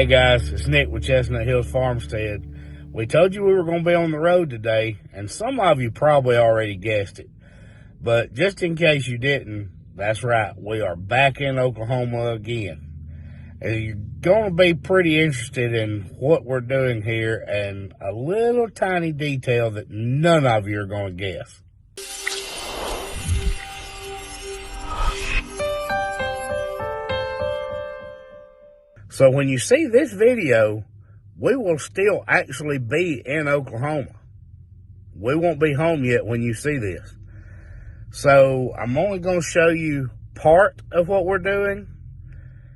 Hey guys, it's Nick with Chestnut Hills Farmstead. We told you we were going to be on the road today, and some of you probably already guessed it. But just in case you didn't, that's right, we are back in Oklahoma again. And you're going to be pretty interested in what we're doing here and a little tiny detail that none of you are going to guess. So when you see this video, we will still actually be in Oklahoma. We won't be home yet when you see this. So I'm only going to show you part of what we're doing.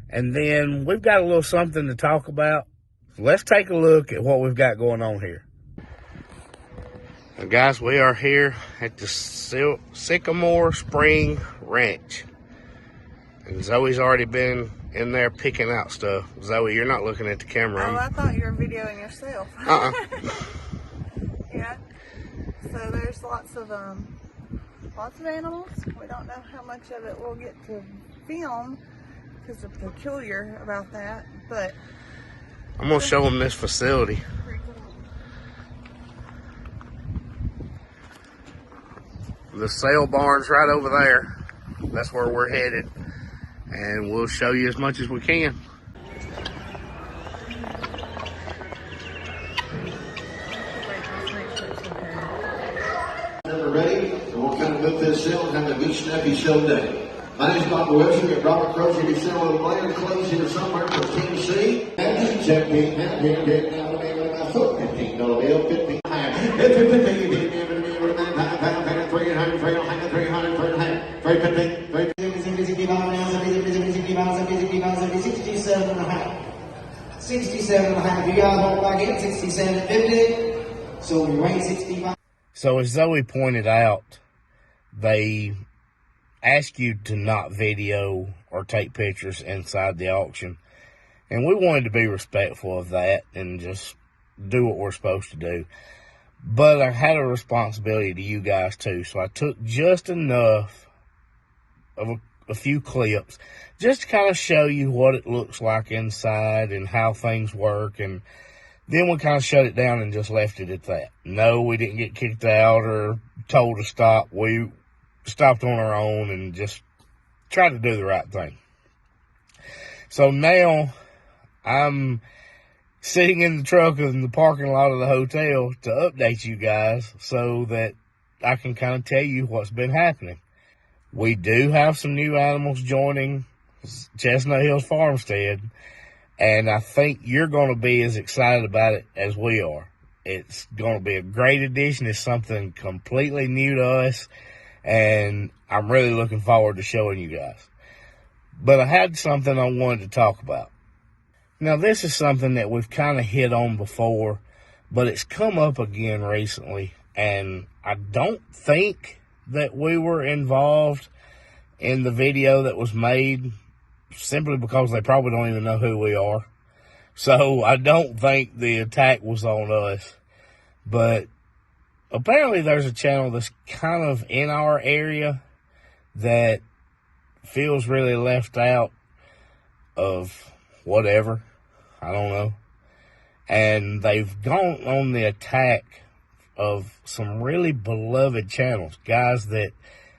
And then we've got a little something to talk about. So let's take a look at what we've got going on here. Now guys, we are here at the Sycamore Spring Ranch. And Zoe's already been in there picking out stuff. Zoe, you're not looking at the camera. Oh, I thought you were videoing yourself. Yeah. So there's lots of animals. We don't know how much of it we'll get to film because it's peculiar about that. But I'm gonna show them this facility. The sale barn's right over there. That's where we're headed. And we'll show you as much as we can. We're ready, and we'll kind of go through the sale and have a good snappy show day. My name is Dr. Webster. We have Robert Crozier. We sell a land clothes here somewhere from Tennessee. And check me, and $15 bill, $15. $67.5. You guys won't like it. $67.50. So we rate $65. So as Zoe pointed out, they ask you to not video or take pictures inside the auction. And we wanted to be respectful of that and just do what we're supposed to do. But I had a responsibility to you guys too. So I took just enough of a few clips just to kind of show you what it looks like inside and how things work. And then we kind of shut it down and just left it at that. No, we didn't get kicked out or told to stop. We stopped on our own and just tried to do the right thing. So now I'm sitting in the truck in the parking lot of the hotel to update you guys so that I can kind of tell you what's been happening. We do have some new animals joining Chestnut Hills Farmstead, and I think you're going to be as excited about it as we are. It's going to be a great addition. It's something completely new to us, and I'm really looking forward to showing you guys. But I had something I wanted to talk about. Now, this is something that we've kind of hit on before, but it's come up again recently, and I don't think that we were involved in the video that was made simply because they probably don't even know who we are. So I don't think the attack was on us. But apparently there's a channel that's kind of in our area that feels really left out of whatever. I don't know. And they've gone on the attack of some really beloved channels, guys that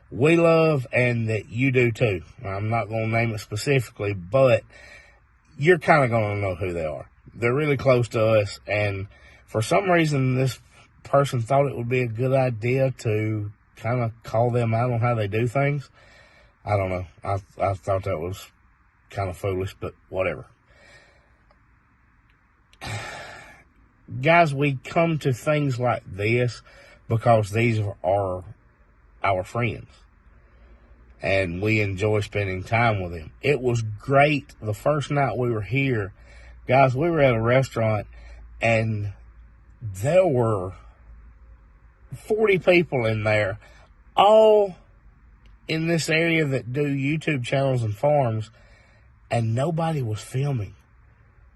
we love and that you do too. I'm not going to name it specifically, but you're kind of going to know who they are. They're really close to us, and for some reason this person thought it would be a good idea to kind of call them out on how they do things. I don't know. I thought that was kind of foolish, but whatever. Guys, we come to things like this because these are our friends. And we enjoy spending time with them. It was great the first night we were here. Guys, we were at a restaurant and there were 40 people in there, all in this area that do YouTube channels and farms, and nobody was filming.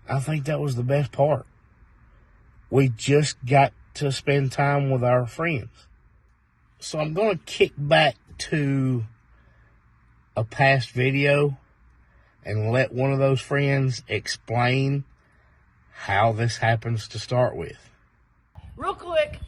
I think that was the best part. We just got to spend time with our friends. So I'm going to kick back to a past video and let one of those friends explain how this happens to start with. Real quick,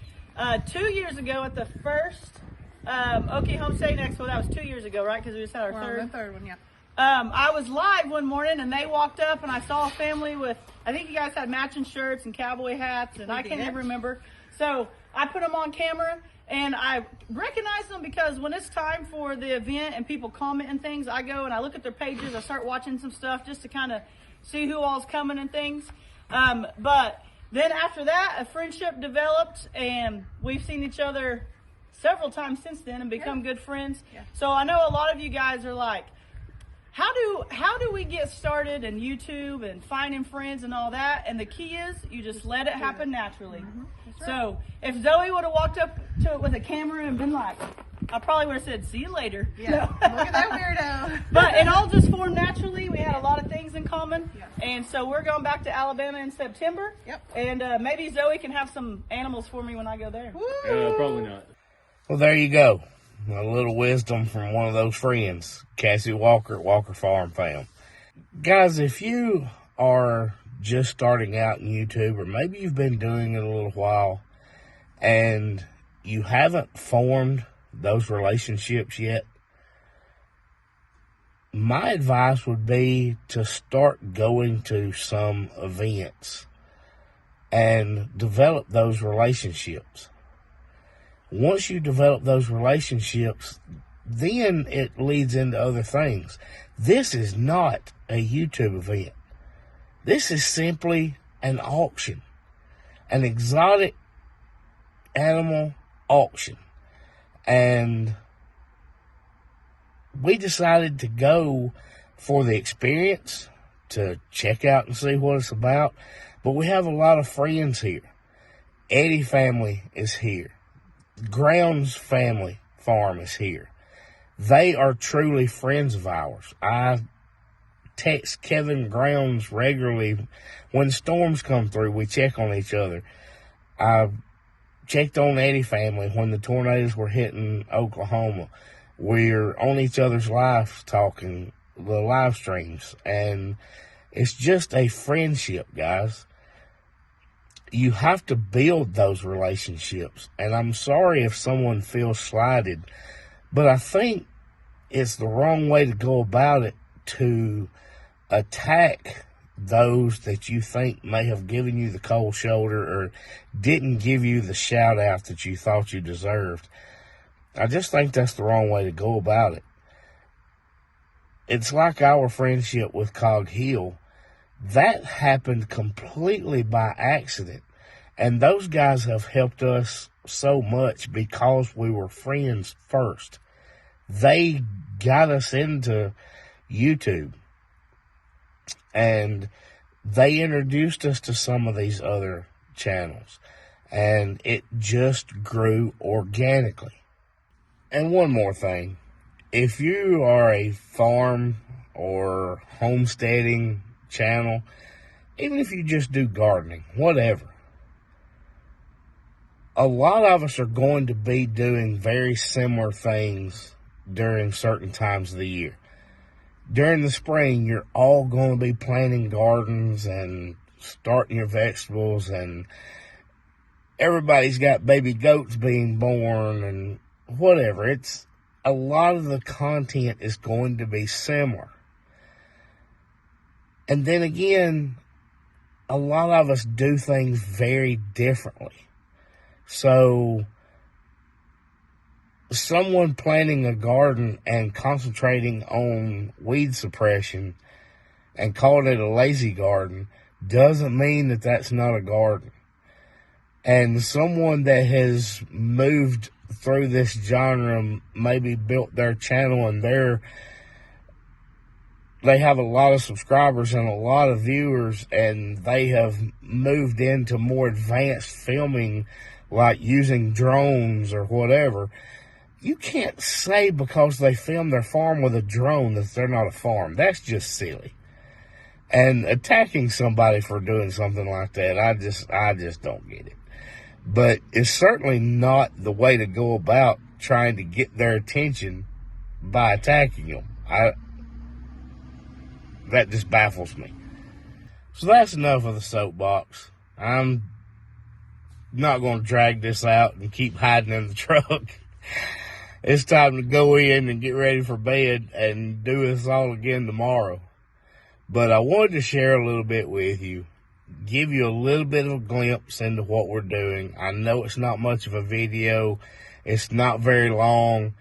2 years ago at the first Okie Homesteading Expo, that was 2 years ago, right? Because we just had our third one, yeah. I was live one morning and they walked up and I saw a family with, I think you guys had matching shirts and cowboy hats and I can't even remember. So I put them on camera and I recognized them because when it's time for the event and people comment and things, I go and I look at their pages, I start watching some stuff just to kind of see who all's coming and things. But then after that, a friendship developed and we've seen each other several times since then and become good friends. Yeah. So I know a lot of you guys are like, how do we get started in YouTube and finding friends and all that? And the key is you just let it happen naturally. Right. So if Zoe would have walked up to it with a camera and been like, I probably would have said, see you later. Yeah, no. Look at that weirdo. But it all just formed naturally. We had a lot of things in common. Yeah. And so we're going back to Alabama in September. Yep. And maybe Zoe can have some animals for me when I go there. Probably not. Well, there you go. A little wisdom from one of those friends, Cassie Walker at Walker Farm Fam. Guys, if you are just starting out in YouTube, or maybe you've been doing it a little while, and you haven't formed those relationships yet, my advice would be to start going to some events and develop those relationships. Once you develop those relationships, then it leads into other things. This is not a YouTube event. This is simply an auction, an exotic animal auction. And we decided to go for the experience, to check out and see what it's about. But we have a lot of friends here. Eddie family is here. Grounds family farm is here. They are truly friends of ours. I text Kevin Grounds regularly. When storms come through, we check on each other. I checked on Eddie family when the tornadoes were hitting Oklahoma. We're on each other's lives talking, the live streams. And it's just a friendship, guys. You have to build those relationships. And I'm sorry if someone feels slighted, but I think it's the wrong way to go about it to attack those that you think may have given you the cold shoulder or didn't give you the shout out that you thought you deserved. I just think that's the wrong way to go about it. It's like our friendship with Cog Hill. That happened completely by accident. And those guys have helped us so much because we were friends first. They got us into YouTube. And they introduced us to some of these other channels. And it just grew organically. And one more thing. If you are a farm or homesteading channel, even if you just do gardening, whatever, a lot of us are going to be doing very similar things during certain times of the year. During the spring, you're all going to be planting gardens and starting your vegetables, and everybody's got baby goats being born and whatever. It's a lot of the content is going to be similar. And then again, a lot of us do things very differently. So someone planting a garden and concentrating on weed suppression and calling it a lazy garden doesn't mean that that's not a garden. And someone that has moved through this genre, maybe built their channel and they have a lot of subscribers and a lot of viewers, and they have moved into more advanced filming, like using drones or whatever. You can't say because they film their farm with a drone that they're not a farm. That's just silly. And attacking somebody for doing something like that, I just don't get it. But it's certainly not the way to go about trying to get their attention by attacking them. That just baffles me. So that's enough of the soapbox. I'm not going to drag this out and keep hiding in the truck. It's time to go in and get ready for bed and do this all again tomorrow. But I wanted to share a little bit with you, give you a little bit of a glimpse into what we're doing. I know it's not much of a video. It's not very long.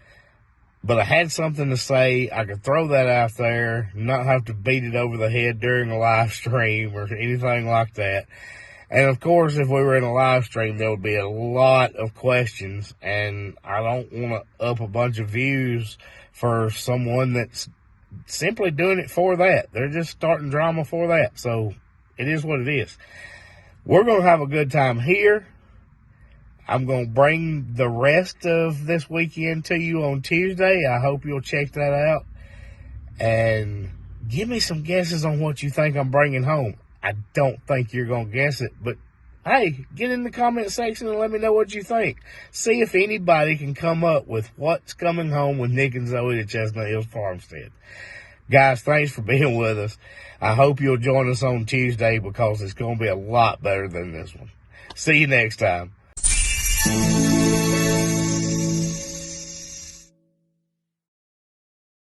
But I had something to say. I could throw that out there, not have to beat it over the head during a live stream or anything like that. And of course, if we were in a live stream, there would be a lot of questions. And I don't want to up a bunch of views for someone that's simply doing it for that. They're just starting drama for that. So it is what it is. We're going to have a good time here. I'm going to bring the rest of this weekend to you on Tuesday. I hope you'll check that out. And give me some guesses on what you think I'm bringing home. I don't think you're going to guess it. But, hey, get in the comment section and let me know what you think. See if anybody can come up with what's coming home with Nick and Zoe to Chestnut Hills Farmstead. Guys, thanks for being with us. I hope you'll join us on Tuesday because it's going to be a lot better than this one. See you next time.